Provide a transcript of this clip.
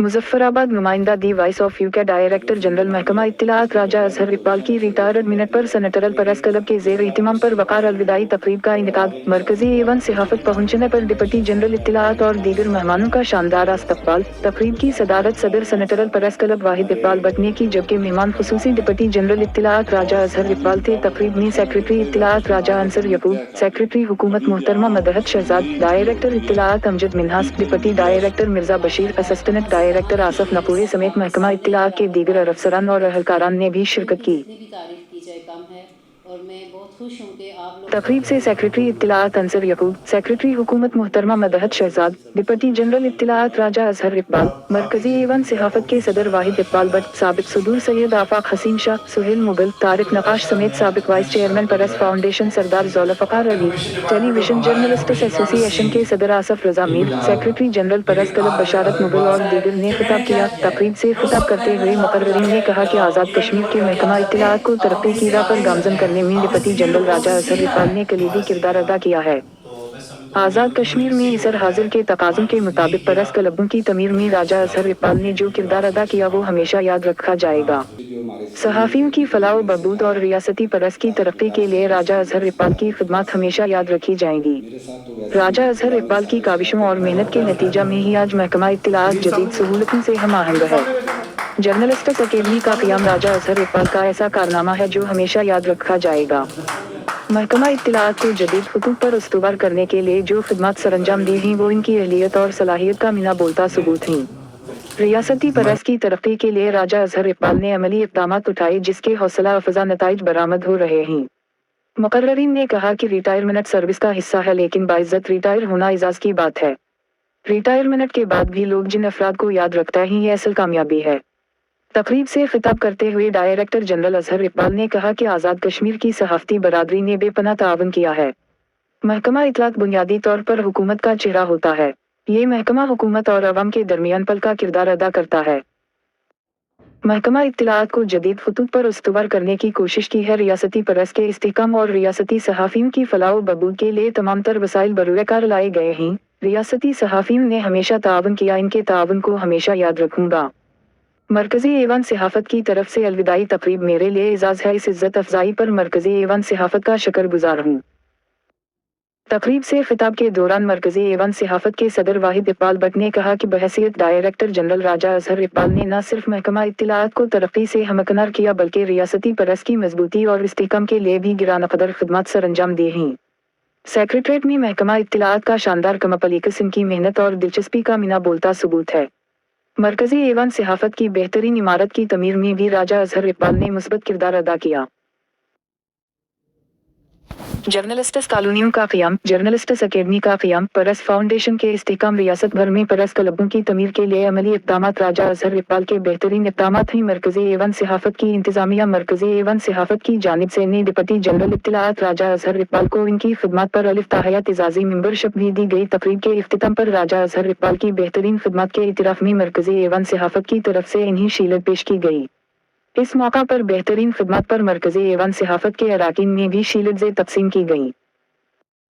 मुजफ्फराबाद नुमाइंदा दी voice of UK director general महकमा इत्तिलात राजा अजहर इकबाल की रिटायर्ड मिनट पर सेनेटरल प्रेस क्लब के ज़ेर इत्तिमाम पर वक़ार अलविदाई तकरीब का इनेकाद। मरकजी एवं सहाफ़त पहुंचने पर डिप्टी जनरल इत्तिलात और दीगर मेहमानों का शानदार इस्तकबाल। तकरीब की सदारत सदर central press club Wahid Iqbal Bhatt ने की, जबकि मेहमान खुसूसी डिप्टी जनरल इत्तिलात राजा अजहर इकबाल थे। तकरीब में सेक्रेटरी इत्तिलात राजा अंसर यकूब, सेक्रेटरी हुकूमत मोहतरमा मदहत शहजाद, डायरेक्टर इत्तिलात Amjad Minhas, deputy director Mirza Bashir, assistant director Asif नपूरे समेत महकमा इत्तिलात के दीगर अफसरान और अहलकारान ने भी शिरकत की। तकरीब से सेक्रेटरी इत्तिलात अंसर यकूब, सेक्रेटरी हुकूमत मोहतरमा मदहत शहजाद, डिप्टी जनरल इत्तिलात राजा अजहर इकबाल, मरकजी एवं सहाफ़त के सदर वाहिद इकबाल भट्ट, साबिक सदूर सैयद आफाक हसीन शाह, सुहेल मुगल, तारिक नकाश समेत साबिक vice chairman press foundation Sardar Zulfiqar Ali, television journalists association के सदर Asif Raza Mir, secretary general press club Basharat Mughal और दीगर ने खिताब किया। तकरीब से खिताब करते हुए मुकर्रिरीन ने कहा कि आज़ाद कश्मीर के महकमा इत्तिलात को तरक्की की राह पर गामज़न करने में डिप्टी जनरल राजा अजहर इकबाल ने कलीदी किरदार अदा किया है। आज़ाद कश्मीर में इसर हाजिर के तकाज़ों के मुताबिक प्रेस क्लबों की तमीर में राजा अजहर इकबाल ने जो किरदार अदा किया वो हमेशा याद रखा जाएगा। सहाफ़ियों की फलाह व बहबूद और रियासती प्रेस की तरक्की के लिए राजा अजहर इकबाल की खिदमत हमेशा याद रखी जाएंगी। राजा अजहर इकबाल की काविशों और मेहनत के नतीजा में ही आज महकमा इत्तिलात जदीद सहूलतों से हम आहंग है। जर्नलिस्ट्स अकेडमी का क़याम राजा अजहर इकबाल का ऐसा कारनामा है जो हमेशा याद रखा जाएगा। महकमा इत्तिलात को जदीद खतूत पर उस्तुवार करने के लिए जो खिदमत सरअंजाम दी हैं वो इनकी अहलियत और सलाहियत का मिना बोलता सबूत हैं। रियासती प्रेस की तरक्की के लिए राजा अजहर इकबाल ने अमली इक़दामात उठाए जिसके हौसला अफजा नताइज बरामद हो रहे हैं। मुकर्रिरीन ने कहा कि रिटायरमेंट सर्विस का हिस्सा है, लेकिन बाइज़्ज़त रिटायर होना इजाज़ की बात है। रिटायरमेंट के बाद भी लोग जिन अफराद को याद रखता है ये असल कामयाबी है। तकरीब से खिताब करते हुए डायरेक्टर जनरल अजहर इकबाल ने कहा कि आज़ाद कश्मीर की सहाफ़ती बरादरी ने बेपनाह ताअवुन किया है। महकमा इत्तिलात बुनियादी तौर पर हुकूमत का चेहरा होता है। ये महकमा हुकूमत और अवाम के दरमियान पल का किरदार अदा करता है। महकमा इत्तिलात को जदीद खतूत पर उस्तुवार करने की कोशिश की है। रियासती प्रेस के इस्तेहकाम और रियासती सहाफ़ियों की फलाह व बहबूद के लिए तमाम तर वसाइल बरूए कार लाए गए हैं। रियासती सहाफ़ियों ने हमेशा ताअवुन किया, इनके ताअवुन को हमेशा याद रखूंगा। मरकजी एवं सहाफ़त की तरफ से अलविदाई तकरीब मेरे लिए एजाज़ है। इस इज़्ज़त अफ़ज़ाई पर मरकजी एवं सहाफ़त का शुक्रगुज़ार हूँ। तकरीब से खिताब के दौरान मरकजी एवं सहाफ़त के सदर वाहिद इकबाल भट्ट ने कहा कि बहैसियत डायरेक्टर जनरल राजा अजहर इकबाल ने न सिर्फ महकमा इत्तिलात को तरक्की से हमकिनार किया बल्कि रियासती प्रेस की मजबूती और इस्तेहकाम के लिए भी गिरानक़दर खिदमत सरअंजाम दी हैं। सेक्रेटरीट में महकमा इत्तिलात का शानदार कमपली किस्म की मेहनत और दिलचस्पी का मिना बोलता सबूत है। मरकजी एवं सहाफ़त की बेहतरीन इमारत की तमीर में भी राजा अजहर इकबाल ने मुस्बत किरदार अदा किया। जर्नलिस्ट्स कॉलोनियों का क़याम, जर्नलिस्ट्स अकेडमी का क़याम, प्रेस फाउंडेशन के इस्तेहकाम, रियासत भर में प्रेस क्लबों की तमीर के लिए अमली इक़दामात राजा अजहर इकबाल के बेहतरीन इक़दामात हैं। मरकजी एवं सहाफ़त की इंतज़ामिया मरकजी एवं सहाफ़त की जानिब से ने डिप्टी जनरल इत्तिलात राजा अजहर इकबाल को इनकी खिदमत पर अलिफ ताहयात इज़ाज़ी मेंबरशिप भी दी गई। तकरीब के इख्तिताम पर राजा अजहर इकबाल की बेहतरीन खिदमत के इतराफ़ में मरकजी एवं सहाफ़त की तरफ से इन्हें शील्ड पेश की गई। इस मौका पर बेहतरीन खिदमत पर मरकजी एवं सहाफ़त के अराकीन में भी शील्डें तक़सीम की गईं।